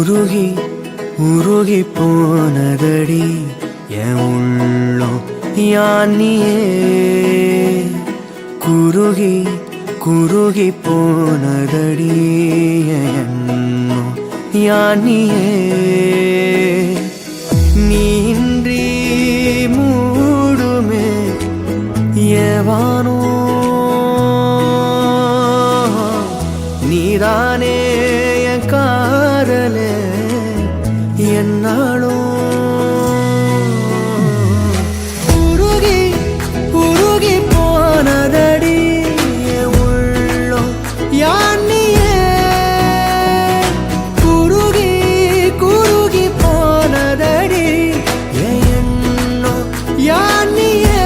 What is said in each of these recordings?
உருகி உருகி போனதடி என் உள்ளம் யானியே குருகி குருகி போனதடி என் எண்ணம் யானியே நீன்றி மூடுமே ஏவானோ நீதானே என் காதலே என்னாலும் உருகி உருகி போனதடி என் உள்ளம் யானியே குருகி குருகி போனதடி என் எண்ணம் யானியே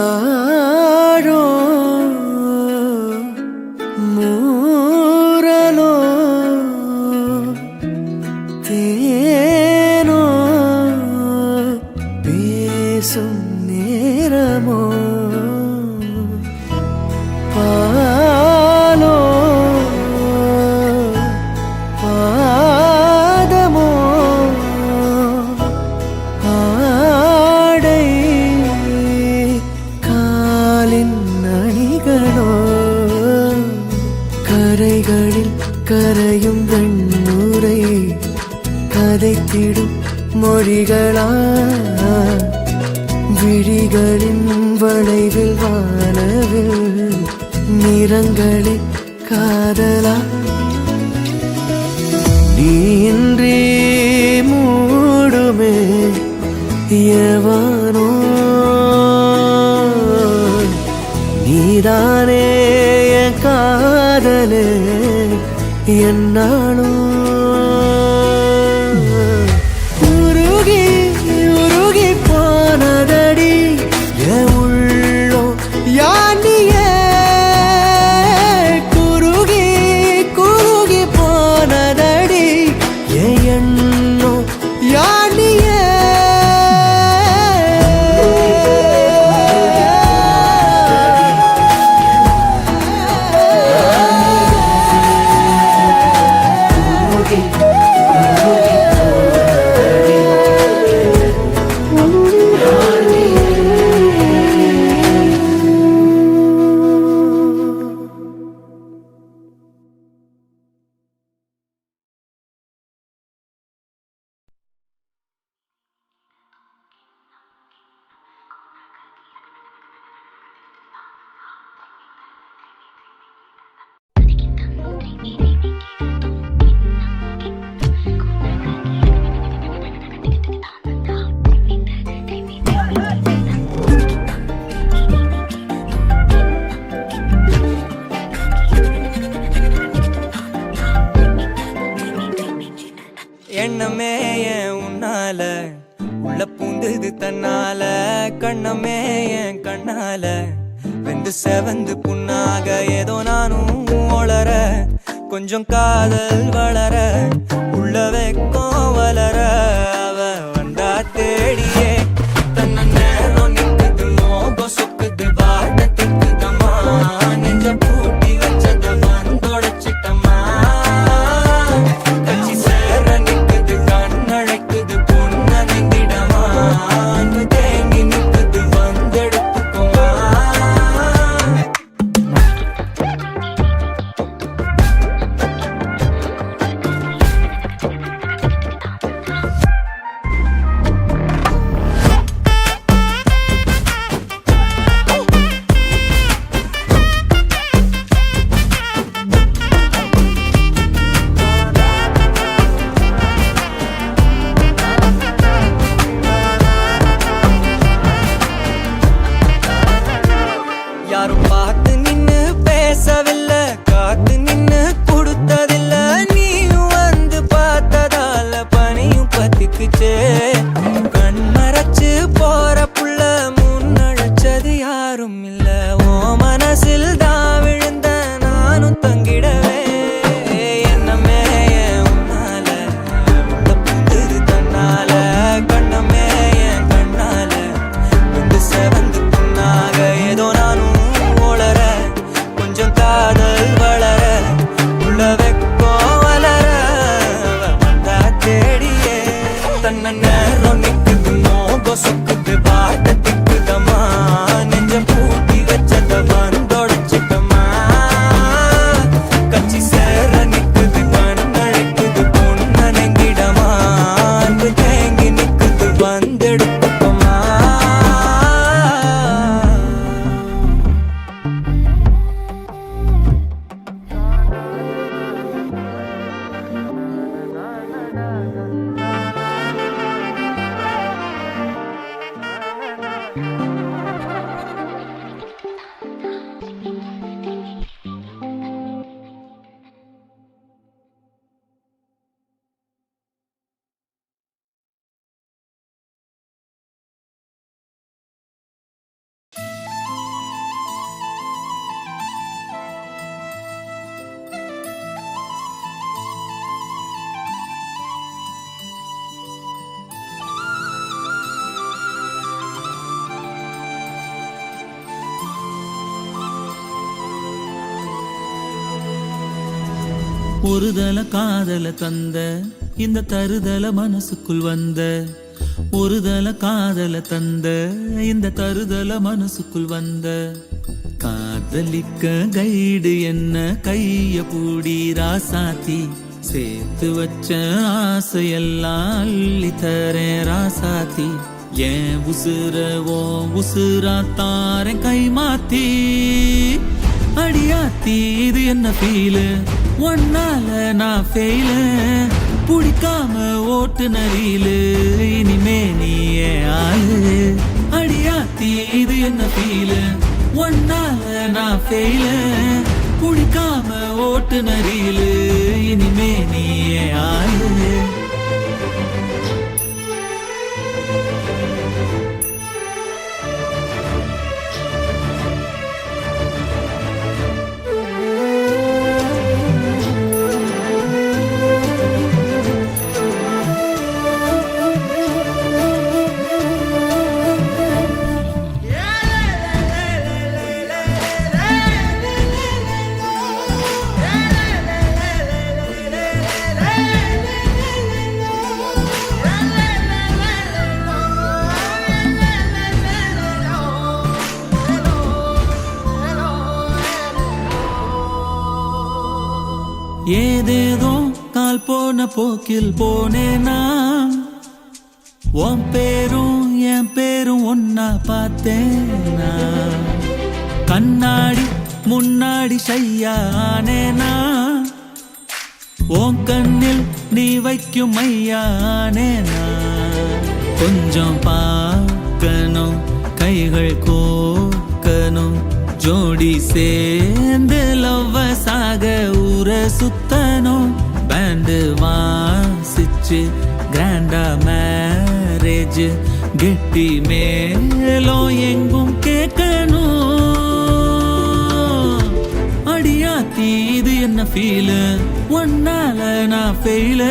யாரோ மூரலோ தேனோ பேசும் நேரமோ பாலோ பாதமோ ஆடை அணிகளோ கரைகளில் கரையும் வெண்ணூரை கதைத்திடும் மொழிகளா விழிகளின் வளைவில் வானவில் நிறங்களே காதலா நீன்றி மூடுமே எவனோ நீதானே என் காதலே என்னாலும் உருகி உருகி போனதடி என் உள்ளம் யானியே குருகி குருகி போனதடி என் எண்ணம் யானியே எண்ணமே என் உன்னால உள்ள பூந்தது தன்னால கண்ணமே என் கண்ணால வெந்து செவந்து புண்ணாக ஏதோ நானும் ஒளர கொஞ்சம் காதல் வளர உள்ள வெக்கம் வளர அவ வந்தா தேடியே தன்ன நேரம் நிக்குது மோகம் சொக்குது வாட்ட திக்குதம்மா நெஞ்ச பூட்டி வச்சத வந்தொடச்சிட்டம்மா கட்சி சேர நிக்குது கண்ணழைக்குது பொண்ண நெங்கிடமா அன்பு தேங்கி நிக்குது வந்தெடுத்துக்குமா என்னையும் பத்திக்குச்சே கண் மறைச்சு போற புள்ள முன்னழைச்சது யாரும் இல்ல ஓ மனசில் தான் விழுந்த நானும் தங்கிடவே என்னமே உன்னால உள்ள புந்தது தன்னால கண்ணமே என் கண்ணால வந்து செவந்து புண்ணாக ஏதோ நானும் ஓளர கொஞ்சம் காதல் வளர உள்ள வெக்கோ வளர வந்தா தேடியே தன்ன நேரம் நிக்குது மோக சுக்குது பாட்ட திக்குதமா நெஞ்ச பூட்டி வச்சத வந்தொடைச்சிட்டமா கச்சி சேர நிக்குது கண்ணழைக்குது பொண்ண நெங்கிடமா அன்பு தேங்கி நிக்குது வந்தெடுத்துக்கமா ஒருதல காதல தந்த இந்த தருதல மனசுக்குள் வந்த ஒருதல காதல தந்த இந்த தருதல மனசுக்குள் வந்த காதலிக்க கைடு என்ன கைய பூடி ராசாத்தி சேர்த்து வச்ச ஆசையெல்லாம் அள்ளி தரேன் ராசாத்தி ஏன் உசுரவோ உசுரா தாரேன் கை மாத்தி அடியாத்தி இது என்ன ஃபீலு ஒன்னால நான் ஃபெயிலு பிடிக்காம ஓட்டு நரியிலு இனிமே நீயே ஆளு அடியாத்தி இது என்ன ஃபீலு ஒன்னால நான் ஃபெயிலு பிடிக்காம ஓட்டு நரியிலு இனிமே நீயே ஆளு ஏதேதோ கால் போன போக்கில் போனேனா உன் பேரும் என் பேரும் ஒன்னா பார்த்தேனா கண்ணாடி முன்னாடி ஷையானேனா உன் கண்ணில் நீ வைக்கும் மையானேனா கொஞ்சம் பார்க்கணும் கைகள் கோக்கணும் ஜோடி சேர்ந்து லவ்வசாக ஊர சுத்தணும் பேண்டு வாசிச்சு கிராண்டா மேரேஜ் கெட்டி மேலும் எங்கும் கேட்கணும் அடியாத்தி இது என்ன ஃபீலு ஒன்னால நான் ஃபெயிலு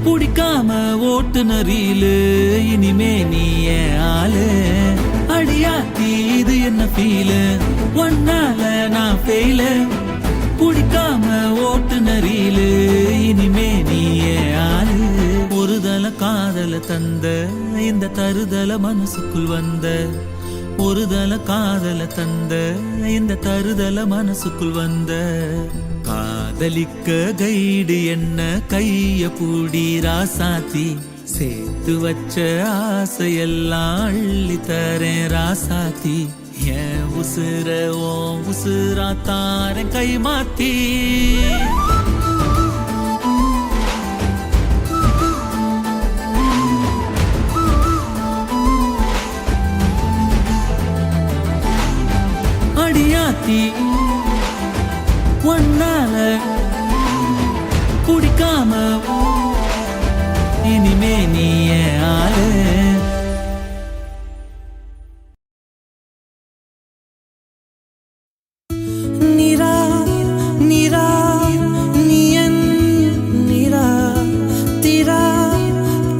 பிடிக்காம ஓட்டு நரியிலு இனிமே நீயே ஆளு அடியாத்தி இது என்ன ஃபீலு ஒன்னால நான் ஃபெயிலு பிடிக்காம ஓட்டு நரியிலு இனிமே நீயே ஆளு ஒருதல காதல தந்த இந்த தருதல மனசுக்குள் வந்த ஒருதல காதல தந்த இந்த தருதல மனசுக்குள் வந்த காதலிக்க கைடு என்ன கைய பூடி ராசாத்தி சேர்த்து வச்ச ஆசையெல்லாம் அள்ளி தரேன் ராசாத்தி ஏன் உசுர ஓ உசுரா தாரேன் கை மாத்தி அடியாத்தி ஒன்னால பிடிக்காம இனிமே நீ என் ஆளு. நிரா நிரா நீ என் நிரா திரா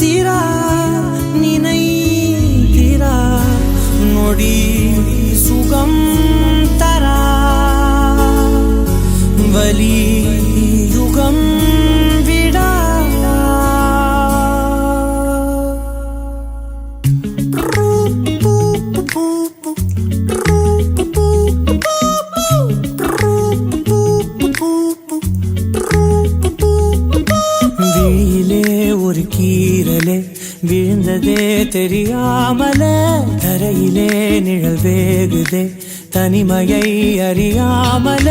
திரா நினை திரா நொடி சுகம் தரா வலி யுகம் விடா விழியிலே ஒரு கீரலே விழுந்ததே தெரியாமல தரையிலே நிழல் வேகுதே தனிமையை அறியாமல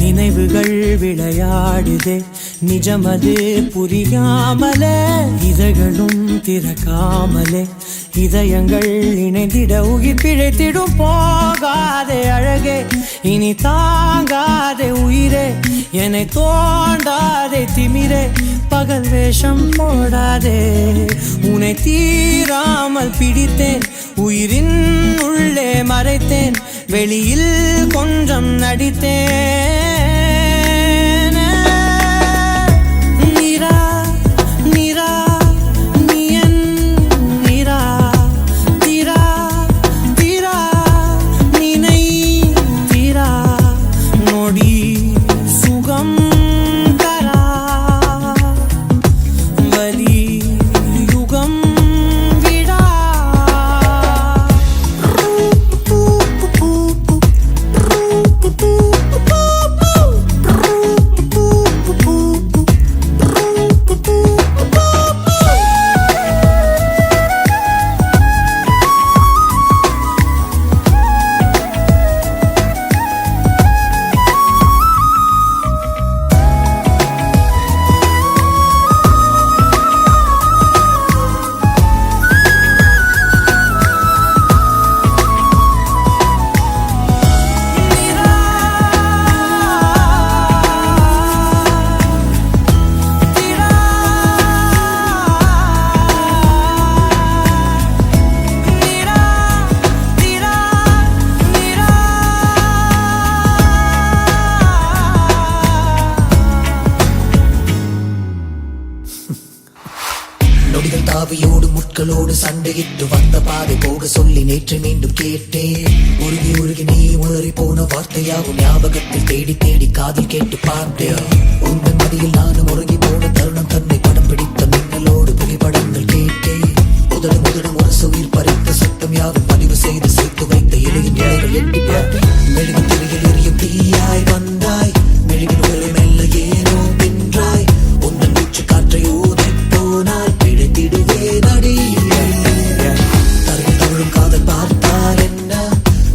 நினைவுகள் விளையாடுதே நிஜமது புரியாமல இதழ்களும் திறக்காமலே இதயங்கள் இணைந்திட உயிர் பிழைத்திடும் போகாதே அழகே இனி தாங்காதே உயிரே என்னை தோண்டாதே திமிரே பகல் வேஷம் போடாதே உன்னை தீராமல் பிடித்தேன் உயிரின் உள்ளே மறைத்தேன் வெளியில் கொஞ்சம் நடித்தேன் நிரா நிரா நீ என் நிரா திரா திரா நினை திரா நொடி சுகம் தரா வலி யுகம் விடா நொடிகள் தாவியோடு முட்களோடு சண்டையிட்டு வந்த பாதை போக சொல்லி நேற்று மீண்டும் கேட்டேன் உருகி உருகி நீ உளறி போன வார்த்தையாகும் ஞாபகத்தில் தேடி தேடி காதில் கேட்டு பார்த்தேன் உங்கள் மதியில் நானும் உறங்கி போன தருணம் தன்னை படம் பிடித்த மின்னலோடு புகைப்படங்கள் கேட்டேன் முதலும் முதலும் ஒரு உயிர் பறித்த சத்தம் யாவும் பதிவு செய்து சேர்த்து வைத்த இலையின் இலைகள் எட்டி பார்த்தேன் மெழுகு திரையில் எரியும் தீயாய் வந்தாய் மெழுகின் உடலை மெல்ல ஏனோ தின்றாய் உங்கள் மூச்சு காற்றை ஊதி போனால் பிழைத்திடுவே நடி தரையில் தவழும் காதல் பார்த்தால் என்ன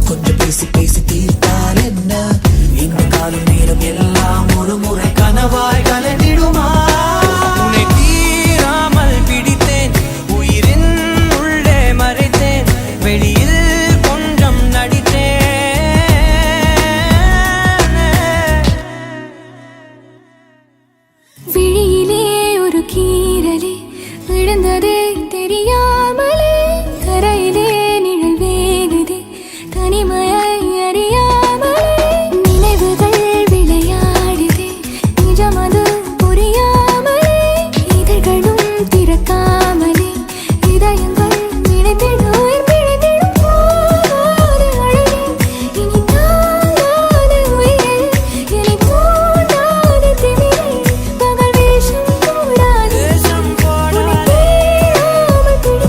கொஞ்சம் பேசி பேசி தீர்த்தால் என்ன இந்த காலம் நேரம் எல்லாம் ஒரு முறை கனவாய் கலந்திடுமா உன்னை தீராமல் பிடித்தேன் உயிரின் உள்ளே மறைத்தேன் வெளியில் கொஞ்சம் நடித்தேன் விழியிலே ஒரு கீரலே விழுந்ததே தெரியாமலே கரையிலே நிழல் வேகுதே தனிமையை அறியாமலே நினைவுகள் விளையாடுதே நிஜமது புரியாமலே இதழ்களும் திறக்காமலே இதயங்கள் நினைத்திட உயிர் பிழைத்திடும் போகாதே அழகே இனி தாங்காதே உயிரே என்னை தோண்டாதே திமிரே பகல் வேஷம் போடாதே உன்னை தீராமல் பிடித்தேன்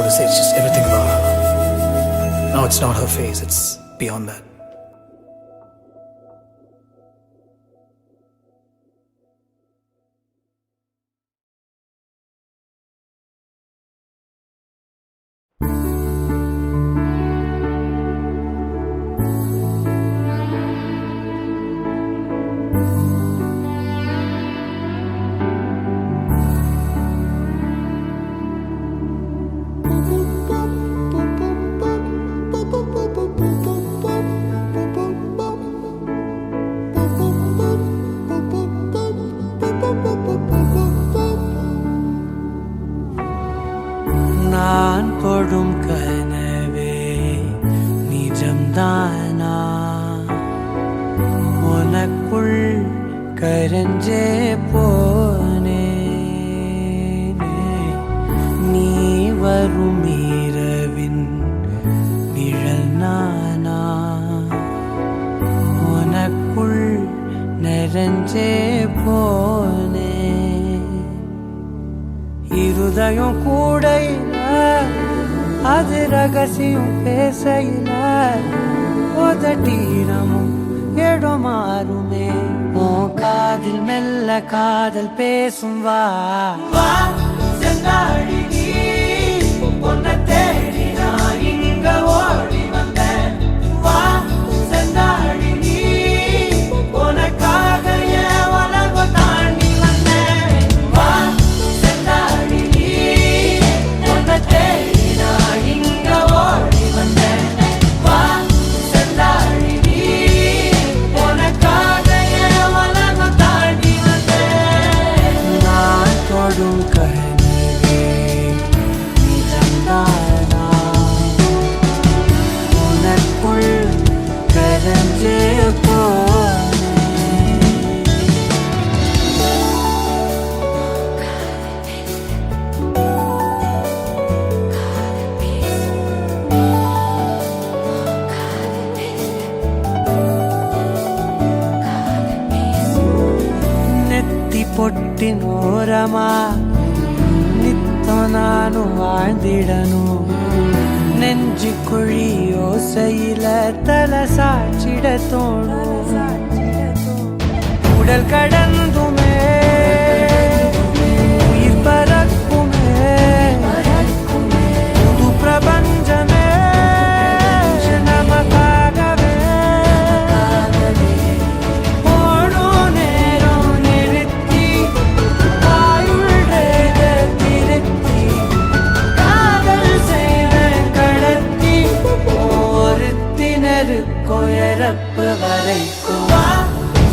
to say it's just everything about her. No, it's not her face, it's beyond that. நான் கொடும் கனவே நிஜம்தானா உனக்குள் கரஞ்சே போனே நீ வரும் இரவின் நிழல் நானா உனக்குள் நிறைஞ்சே போனே இருதயம் கூடையில அது ரகசியம் பேசையில உதட்டீரமும் இடம் மாறுமே உன் காதில் மெல்ல காதல் பேசும் வா செந்தாழி நீ உன்னை தேடி நான் இங்க ஓடி வந்தேன் வா செந்தாழி நீ உனக்காக என் உலகம் தாண்டி வந்தேன் வா செந்தாழி நீ உன்னை தேடி நான் இங்க ஓடி வந்தேன் வா செந்தாழி நீ உனக்காக என் உலகம் தாண்டி வந்தேன் நான் தொடும் கனவே நிஜம்தானா உனக்குள் கரஞ்சே போனே நெத்தி பொட்டின் ஓரமா நித்தம் நானும் வாழ்ந்திடணும் நெஞ்சு குழி யோசையில தலை சாட்சிட தோணும் உடல் கடந்துமே உயிர் பறக்குமே புது பிரபஞ்சமே நமக்காகவே ஓடும் நேரம் நிறுத்தி ஆயுள் திருத்தி காதல் செய்த கடத்தி ஒருத்தினருக்கு இறப்பு வரைக்கும் வா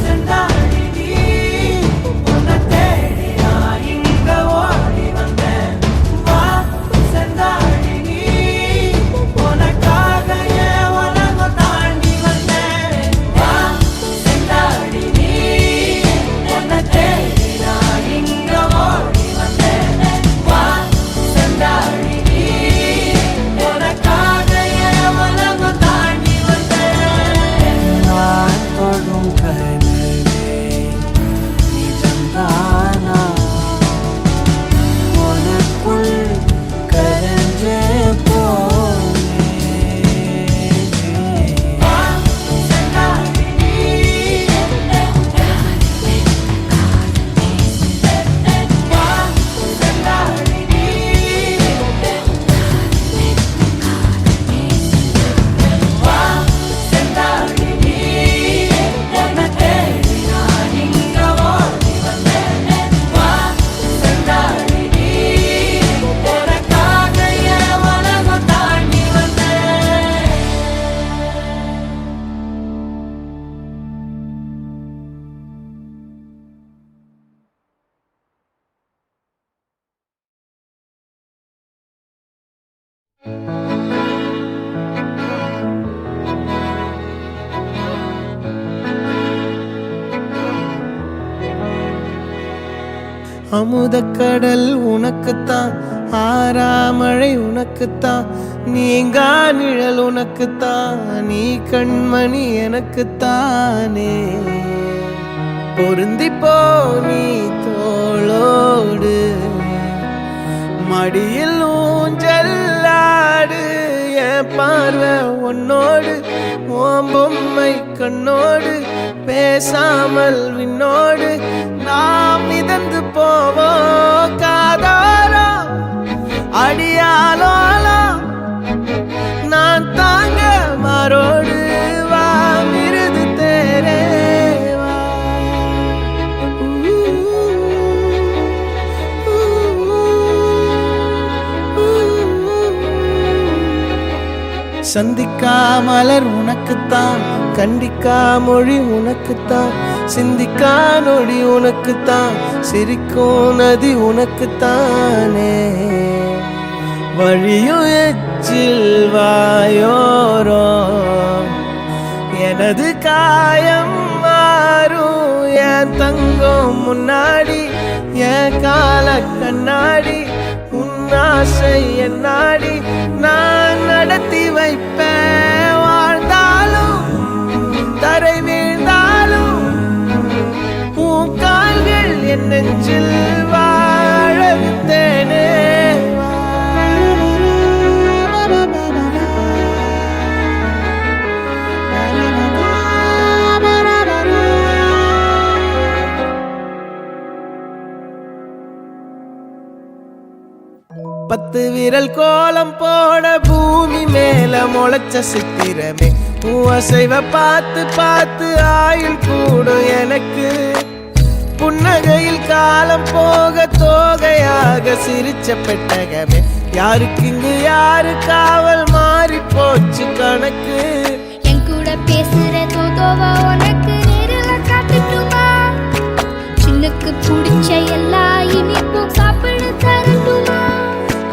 செந்தாழி நீ உன்னை தேடி நான் இங்க ஓடி வந்தேன் வா செந்தாழி நீ உனக்காக என் உலகம் தாண்டி வந்தேன் வா செந்தாழி நீ உன்னை தேடி நான் இங்க ஓடி வந்தேன் வா செந்தாழி நீ உனக்காக என் உலகம் தாண்டி வந்தேன் நான் தொடும் கனவே நிஜம்தானா உனக்குள் கரஞ்சே போனே வா செந்தாழி நீ வா செந்தாழி நீ வா செந்தாழி நீ உன்னை தேடி நான் இங்க ஓடி வந்தேன் வா செந்தாழி நீ உனக்காக என் உலகம் தாண்டி வந்தேன் அமுதக்கடல் உனக்குத்தான் ஆறாமழை உனக்குத்தான் நீங்கா நிழல் உனக்குத்தான் நீ கண்மணி எனக்குத்தானே பொருந்திப்போ நீ தோளோடு மடியில் ஊஞ்சல்ல என் பார்வை உன்னோடு உன் பொம்மை கண்ணோடு பேசாமல் விண்ணோடு நாம் மிதந்து போவோம் காதாரோ அடியாலோலோ நான் தாங்க மாறோடு வா மிருது தேரே வா சந்திக்கா மலர் உனக்குத்தான் கண்டிக்கா மொழி உனக்குத்தான் சிந்திக்கா நொடி உனக்குத்தான் சிரிக்கும் நதி உனக்குத்தானே வழியும் எச்சில் வாயோரோ எனது காயம் மாறும் என் தங்கம் முன்னாடி என் கால கண்ணாடி ஆசை என்னாடி நான் நடத்தி வைப்பேன் வாழ்ந்தாலும் தரை வீழ்ந்தாலும் உன் கால்கள் என் நெஞ்சில் வாழ விட்டேனே பத்து விரல் கோலம் போட பூமி மேல முளைச்ச சித்திரமே அசைவ பார்த்து பார்த்து ஆயுள் கூடும் எனக்கு புன்னகையில் காலம் போக தோகையாக சிரிச்ச பெட்டகமே யாருக்கு இங்கு யாரு காவல் மாறி போச்சு கணக்கு என் கூட பேசுற தோதோவா உனக்கு நேரில் காட்டுட்டுமா சின்னுக்கு பிடிச்ச எல்லா இனிப்பும் சாப்பிட தரட்டுமா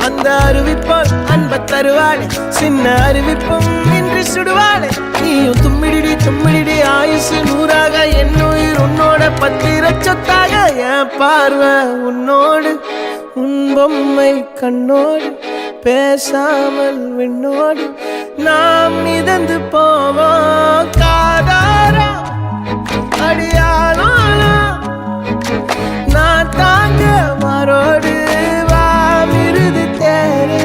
அந்த அறிவிப்பால் அன்ப தருவாளே சின்ன அறிவிப்பும் இன்று சுடுவாளே நீயும் தும்மிடி தும்மிடி ஆயுசு நூறாக என் உயிர் உன்னோட பத்திர சொத்தாக என் பார்வை உன்னோடு உன் பொம்மை கண்ணோடு பேசாமல் விண்ணோடு நாம் மிதந்து போவோம் காதாரா அடியாளோ நான் தாங்க மாறோடு வா மிருது தேரே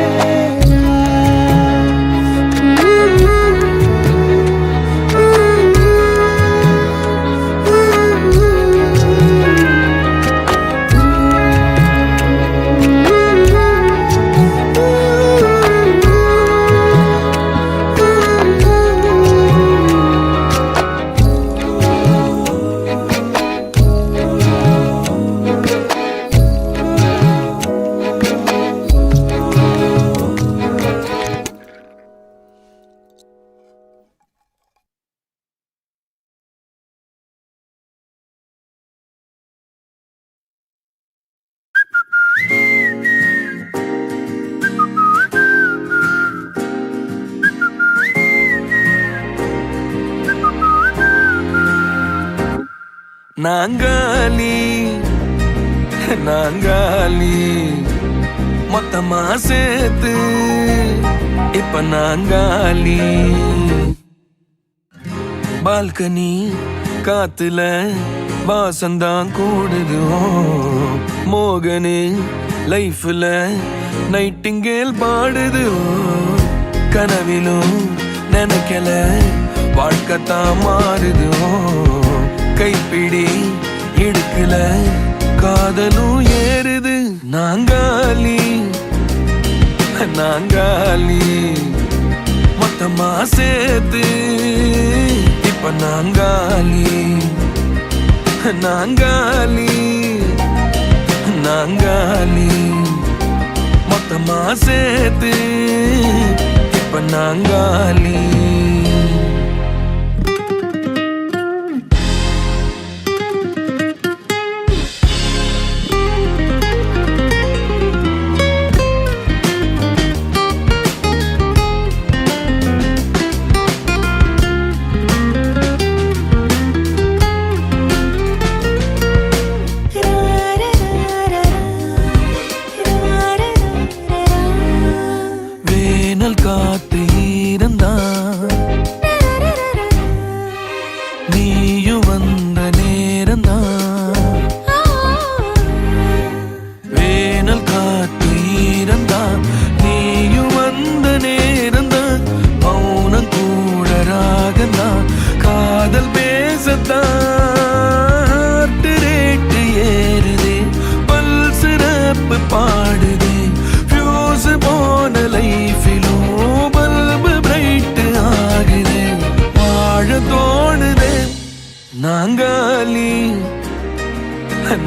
நாங்காலி நாங்காலி மொத்தமா சேர்த்து இப்ப நாங்காலி பால்கனி காத்துல வாசந்தான் கூடுது மோகனு லைஃப்ல நைட்டிங்கேல் பாடுது கனவிலும் நினைக்கல வாழ்க்கைத்தான் மாறுது கைப்பிடி இடுக்கல காதலும் ஏறுது நாங்காலி நாங்காலி மொத்தமா சேர்த்து இப்ப நாங்காலி நாங்காலி நாங்காலி மொத்தமா சேர்த்து இப்ப நாங்காலி காத்து இருந்தா நீயும் வந்த நேரந்தா வேனல் காத்து இருந்தா நீயும் வந்த நேரந்தா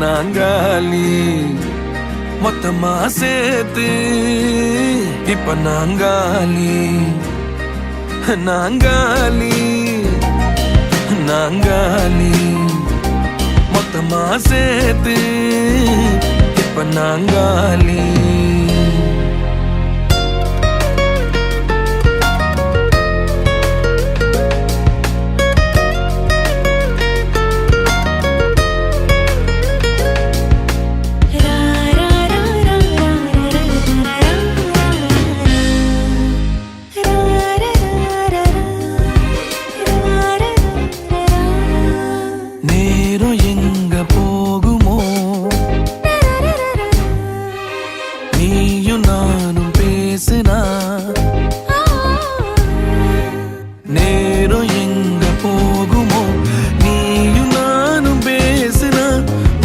நாங்காலி மொத்தமா சேர்த்து இப்ப நாங்காலி நாங்காலி நாங்காலி மொத்தமா சேர்த்து இப்ப நாங்காலி நேரம் எங்க போகுமோ நீயும் நானும் பேசினா நேரம் எங்க போகுமோ நீயும் நானும் பேசினா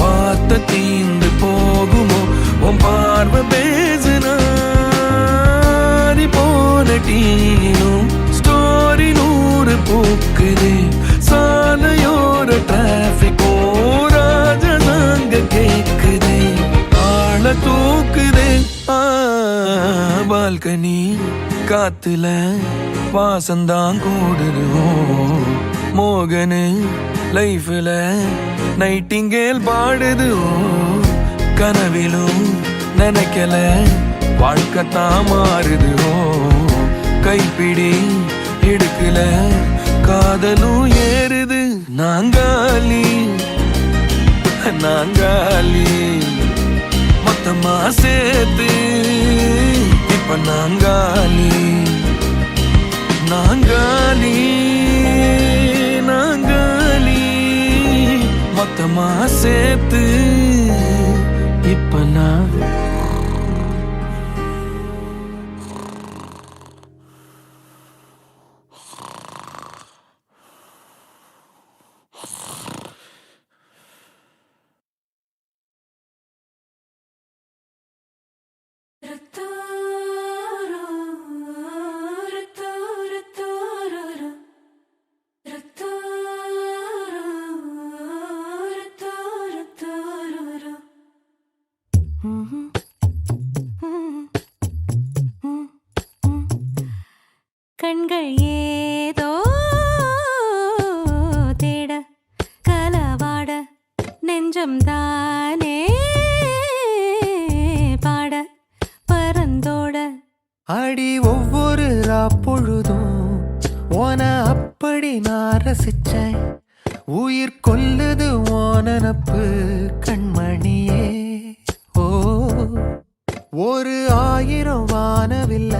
வார்த்தை தீந்து போகுமோ உன் பார்வை பேசினா போன டீனும் ஸ்டோரி 100 பூக்குது சாலையோர டிராபிக் ராஜதாங்க கேக்குதே ஆள தூக்குதே பால்கனி காத்துல வாசந்தான் கூடுது மோகனு லைஃப்ல நைட்டிங்கேல் பாடுது கனவிலும் நினைக்கல வாழ்க்கைத்தான் மாறுது கைப்பிடி எடுக்கல காதலும் ஏறுது நாங்காலி நாங்காலி மொத்தமா சேர்த்து இப்ப நாங்காலி நாங்காலி நாங்காலி மொத்தமா சேர்த்து இப்ப நான் கண்கள் ஏதோ தேட கலவாட நெஞ்சம் தானே பாட பரந்தோட அடி ஒவ்வொரு பொழுதும் ஓன அப்படி நான் ரசிச்சேன் உயிர் கொல்லுது ஓனப்பு கண்மணியே ஓ ஒரு 1000 வானவில்ல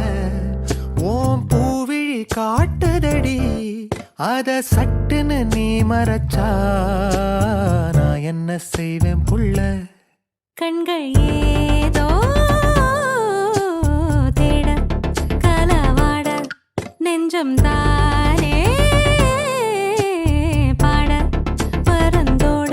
ஓம் பூவிழி காட்டுதடி அத சட்டுன்னு நீ மறைச்சா நான் என்ன செய்வேன் புள்ள கண்கள் ஏதோ தேட கலவாட நெஞ்சம் தானே பாட பரந்தோட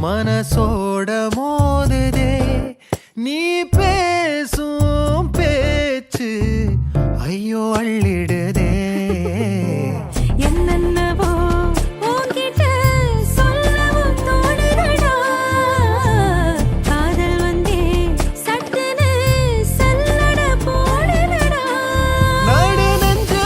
மனசோட மோதுதே நீ பேசும் பேச்சு ஐயோ அள்ளிடுதே என்னென்னவோ உன்கிட்ட சொல்லவும் தோணுதடா காதல் வந்தே சட்டுன்னு சல்லட போடுதடா நடு நெஞ்சு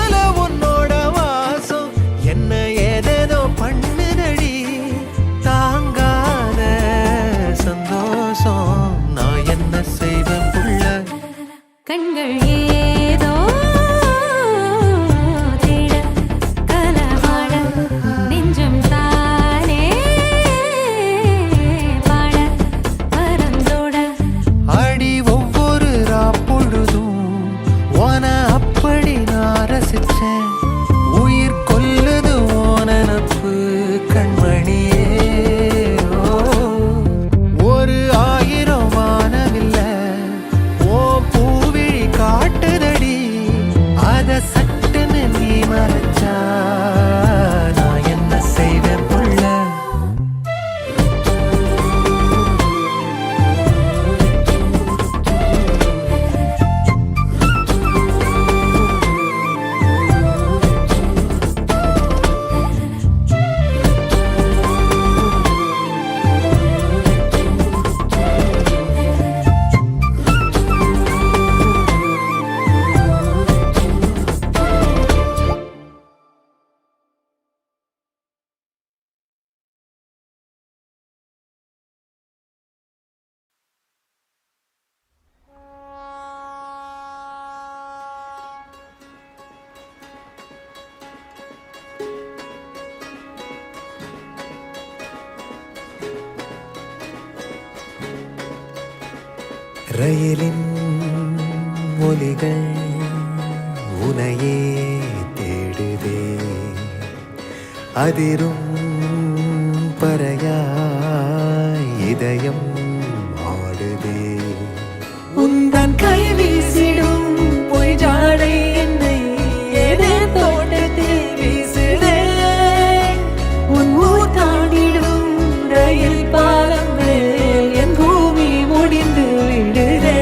ரயிலின் ஒலிகள் உனையே தேடுதே அதிரும் பறையாய் இதயம் ஆடுதே உந்தன் கை வீசிடும் பொய் ஜாடை என்னை ஏதே தோட்டத்தில் வீசுதே உன் ஊர் தாண்டிடும் ரயில் பாலம் மேல் என் பூமி முடிந்து விடுதே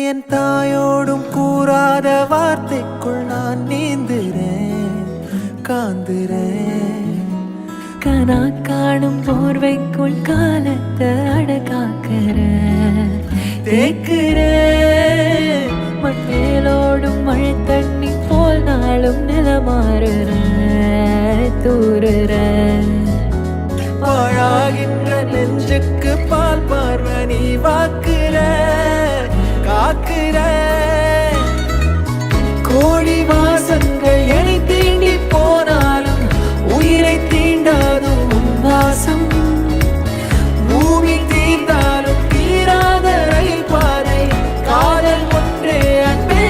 என் தாயோடும் கூறாத வார்த்தைக்குள் நான் நீந்துறேன் காந்துறேன் கனா காணும் போர்வைக்குள் காலத்தை அடகாக்கிற தேக்குற மண்ணேலோடும் மழை தண்ணி போல் நாளும் நிலமாறுற தூறுற பாழாகின்ற நெஞ்சுக்கு பால் பார்வை நீ வாக்குற காக்குற கோடி வாசங்கள் என்னை தீண்டி போனாலும் உயிரை தீண்டாதும் உன் வாசம் பூமி தீர்ந்தாலும் தீராத ரயில் பாதை காதல் ஒன்றே அன்பே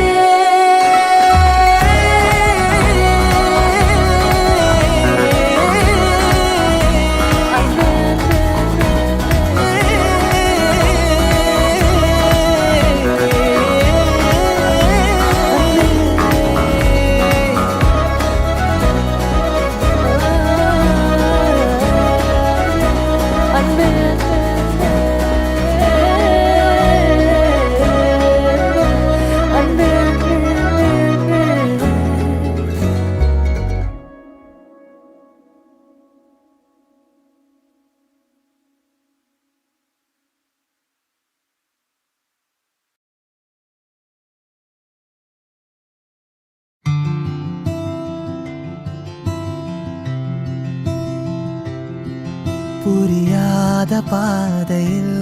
புரியாத பாதையில்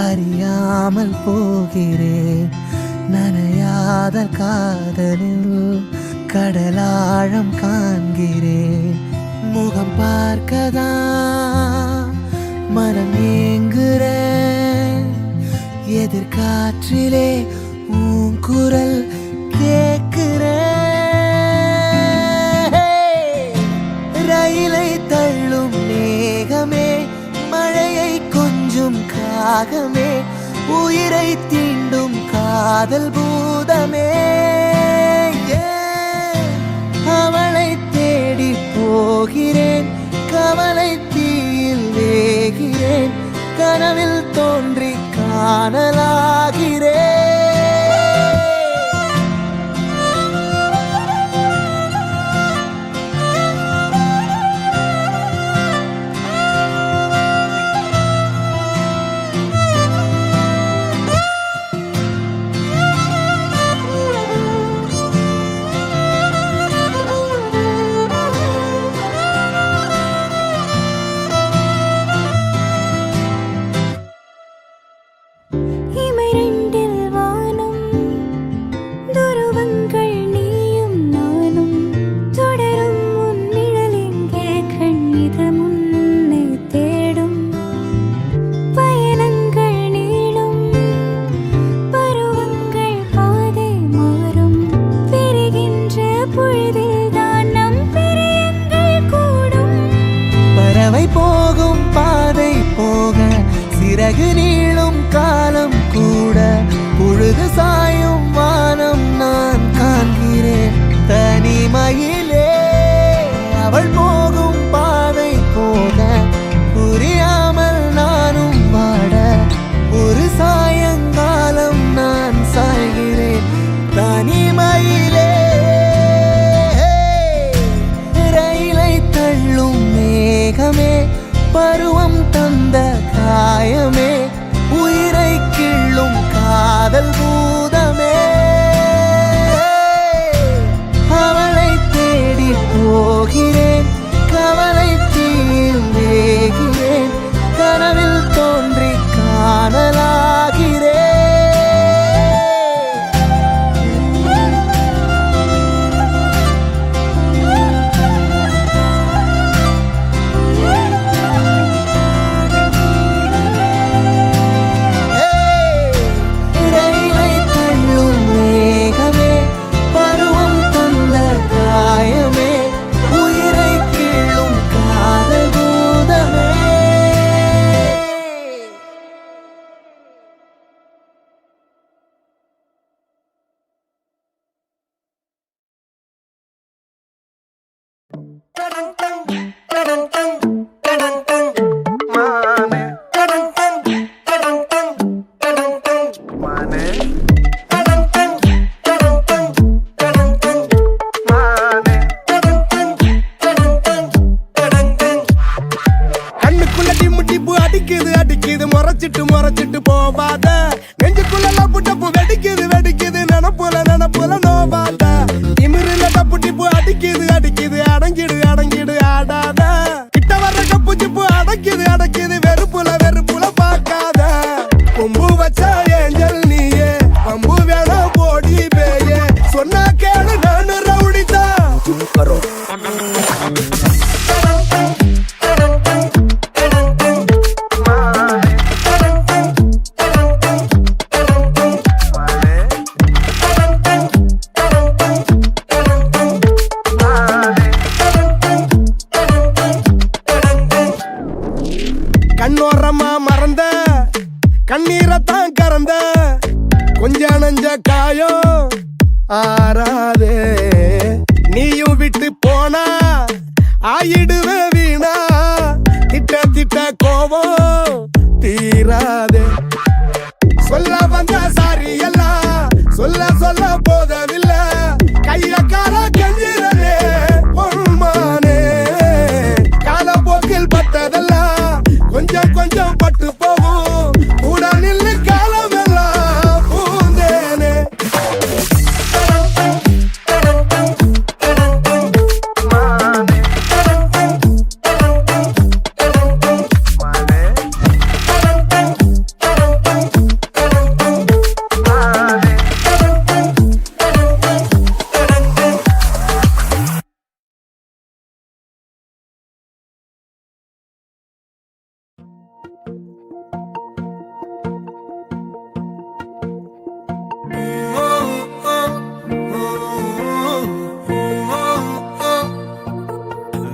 அறியாமல் போகிறேன் நனையாத காதலில் கடலாழம் காண்கிறேன் முகம் பார்க்கதா மனம் ஏங்குறேன் எதிர்காற்றிலே உன் குரல் கேட்கிறேன் ரயிலை தள்ளும் மேகமே மழையை கொஞ்சும் காகமே உயிரை தீண்டும் காதல் பூதமே அவளை தேடி போகிறேன் கவலை தீயில் வேகிறேன் கனவில் தோன்றி காணலாகிறேன் சிறகு நீளும் காலம் கூட பொழுது சாயும் வானம் நான் காண்கிறேன் தனிமையிலே அவள் போகும் பாதை போக புரியாமல் நானும் வாட ஒரு சாயங்காலம் நான் சாய்கிறேன் தனிமையிலே ரயிலை தள்ளும் மேகமே பருவம் தந்த காயமே உயிரை கிள்ளும் காதல் பூதமே அவளை தேடி போகிறேன் கவலை தீ கண்ணுக்குள்ள டிம்மு டிப்பு அடிக்குது அடிக்குது முறைச்சிட்டு போவாத நெஞ்சுக்குள்ள லப்பு டப்பு வெடிக்குது வெடிக்குது நினப்புல நோவாத திமிருல டப்பு டிப்பு அடிக்குது அடிக்குது அடங்கிடு ஆடாத கிட்ட வர்ற கப்பு சிப்பு அடக்குது வெறுப்புல பார்க்காத கொம்பு வச்ச ஏஞ்சல் நீயே பம்பு வேணா போடி பேயே சொன்னா கேளு நானு ரவுடிதா கரோ கண்ணோரமா மறந்த கண்ணீரத்தான் கறந்த கொஞ்ச நஞ்ச காயம் ஆறாதே நீயும் விட்டு போனா ஆயிடுவே வீணா திட்ட கோபம் தீராதே சொல்ல வந்த சாரி எல்லாம் சொல்ல போதவில்லை கைய கால கஞ்சிரதே பொன்மானே காலப்போக்கில் பட்டதெல்லாம் கொஞ்சம் பட்டு போகும் கூட நில்லு காலமெல்லாம் பூந்தேனே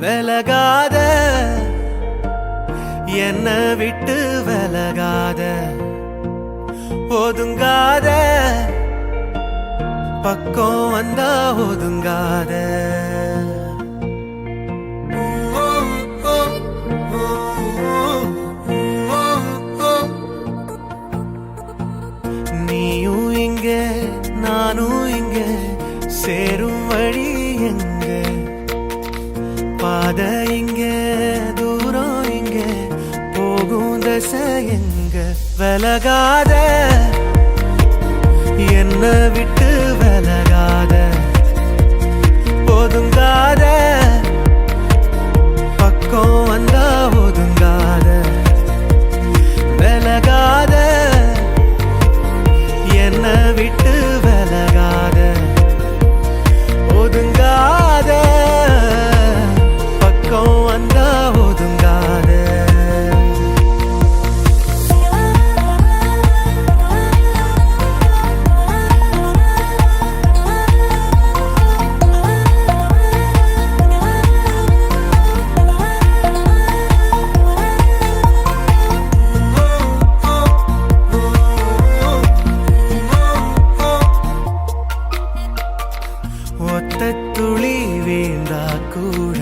விலகாத என்ன விட்டு விலகாத ஒதுங்காத பக்கம் வந்தா ஒதுங்காத நீயும் இங்க நானும் இங்க சேரும் வழி எங்க பாத இங்க தூரம் இங்க போகும் தசை எங்க விலகாத என்ன விட்டு விலகாத ஒதுங்காத பக்கம் வந்தா ஒதுங்காத விலகாத என்ன விட்டு விலகாத ஒதுங்காத பக்கம் வந்தா ஒதுங்காத துளி வீழ்ந்தா கூட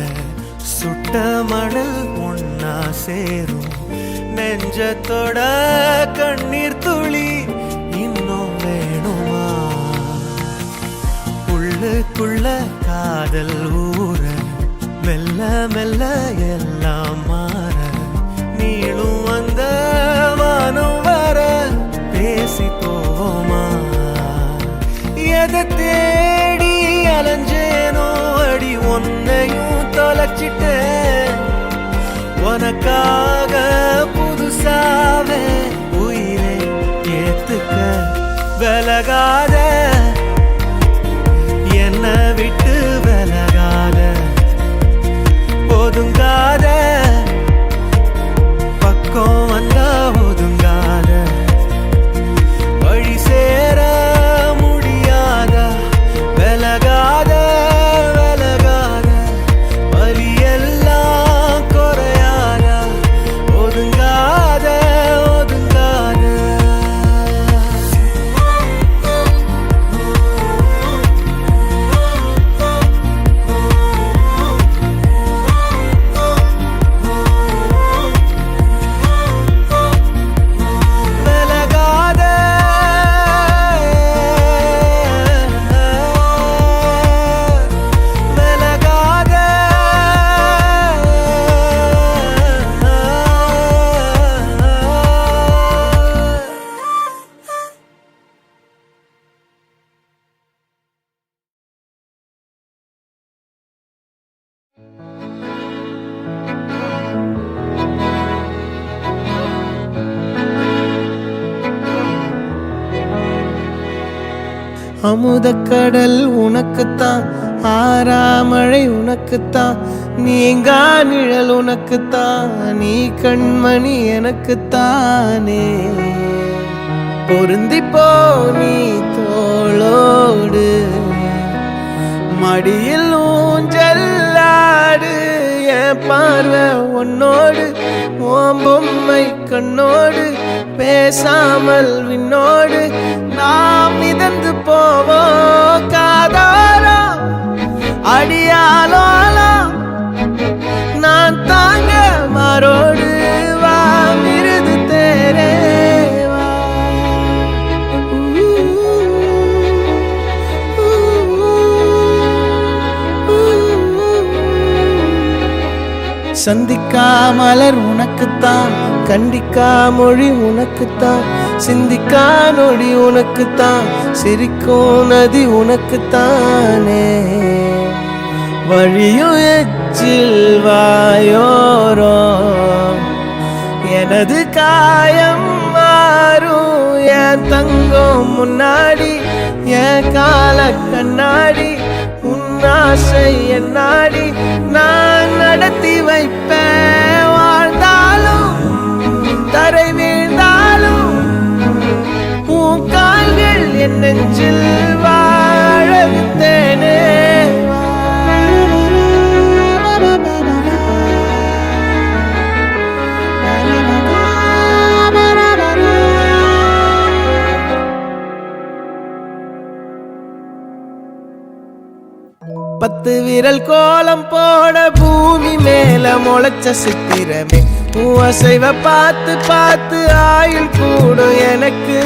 சுட்ட மணல் ஒன்னா சேரும் நெஞ்சத்தோட கண்ணீர் துளி இன்னும் வேணுமா உள்ளுக்குள்ள காதல் ஊற மெல்ல மெல்ல எல்லாம் மாற நீளும் வந்த வானம் வர பேசி போவோமா எதை தேடி அலைஞ்சேனோ அடி உன்னையும் தொலைச்சிட்டேன் உனக்காக புதுசாவே உயிரை ஏத்துக்க விலகாத என்ன விட்டு விலகாத போதும் அமுதக்கடல் உனக்குத்தான், ஆறாமழை உனக்குத்தான், நீங்கா நிழல் உனக்குத்தான், நீ கண்மணி எனக்குத்தானே. பொருந்திப்போ நீ தோளோடு, மடியில் ஊஞ்சல்லாடு, என் பார்வை உன்னோடு, ஓம் பொம்மை கண்ணோடு, பேசாமல் விண்ணோடு நாம் மிதந்து போவோம் காதாரா அடியாலோலா. நான் தாங்க மாறோடு வா மிருது தேரே வா. சந்திக்கா மலர் உனக்குத்தான், கண்டிக்கா மொழி உனக்குத்தான், சிந்திக்கா நொடி உனக்குத்தான், சிரிக்கும் நதி உனக்குத்தானே. வழியும் எச்சில் வாயோரம் எனது காயம் மாறும், என் தங்கம் முன்னாடி என் கால கண்ணாடி, உன்னாசை என் நாடி நான் நடத்தி வைப்பேன். வாழ்ந்தாலும் தரை வீழ்ந்தாலும் உன் கால்கள் என் நெஞ்சில் வாழ விட்டேனே. பத்து விரல் கோலம் போட பூமி மேல முளைச்ச சித்திரமே, அசைவ பார்த்து பார்த்து ஆயுள் கூடும் எனக்கு.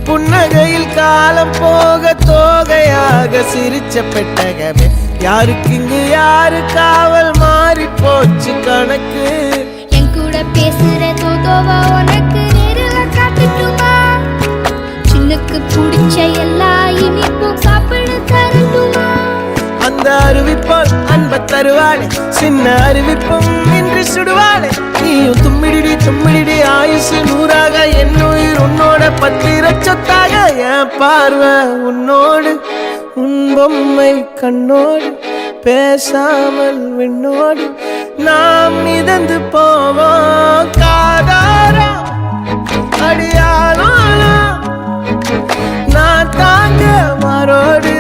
புன்னகையில் காலம் போக தோகையாக சிரிச்ச பெட்டகமே, யாருக்கு இங்கு யாரு காவல் மாறி போச்சு கணக்கு. என் கூட பேசுற தோதோவா உனக்கு நேரில் காட்டுட்டுமா, சின்னுக்கு பிடிச்ச எல்லா இனிப்பும் சாப்பிட தரட்டுமா. அந்த அறிவிப்போல் அன்ப தருவாளே, சின்ன அறிவிப்பும் இன்று சுடுவாளே. நீயும் தும்மிடி தும்மிடி ஆயுசு நூறாக, என் உயிர் உன்னோட பத்திர சொத்தாக. என் பார்வை உன்னோடு, உன் பொம்மை கண்ணோடு, பேசாமல் விண்ணோடு நாம் மிதந்து போவோம் காதாரா அடியாலோலா. நான் தாங்க மாறோடு